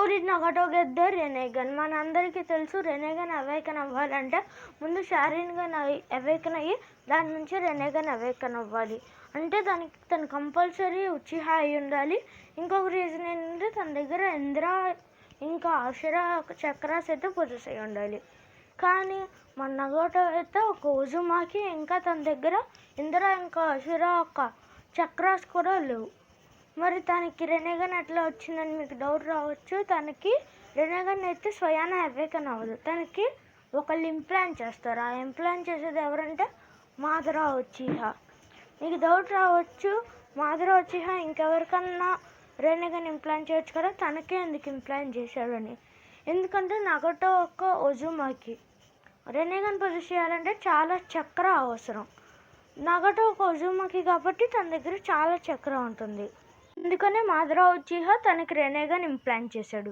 Story Nagato get the Rinnegan. మనందరికీ తెలుసు రెనేగన్ awaken అవ్వాలంటే ముందు షారిన్ అవేకన్ అయ్యి దాని నుంచి రెనేగన్ అవేకన్ అవ్వాలి. అంటే తను కంపల్సరీ ఉచిహా అయి ఉండాలి. ఇంకొక రీజన్ ఏంటంటే తన దగ్గర ఇంద్ర ఇంకా అషరా చక్రాస్ అయితే పొజెస్ అయి ఉండాలి. కానీ మన నగోటో అయితే ఒక ఉజుమాకి ఇంకా తన దగ్గర ఇంద్ర ఇంకా అషరా ఒక చక్రాస్ కూడా లేవు. మరి తనకి రెనేగన్ ఎట్లా వచ్చిందని మీకు డౌట్ రావచ్చు. తనకి రెనేగన్ అయితే స్వయాన అవేకన్ అవ్వదు. తనకి ఒకళ్ళు ఇంప్లాంట్ చేస్తారు. ఆ ఇంప్లాంట్ చేసేది ఎవరంటే మాదరా ఉచిహా. మీకు డౌట్ రావచ్చు, మాదరా ఉచిహా ఇంకెవరికన్నా రెనేగన్ ఇంప్లాంట్ చేయొచ్చు కదా, తనకే ఎందుకు ఇంప్లాంట్ చేశాడని. ఎందుకంటే నగటో ఒక ఉజుమాకి రెనేగన్ పొజెస్ చేయాలంటే చాలా చక్ర అవసరం. నగటో ఒక ఉజుమాకి కాబట్టి తన దగ్గర చాలా చక్ర ఉంటుంది. అందుకనే మాదరా ఉచిహా తనకి రెనేగన్ ఇంప్లాంట్ చేశాడు.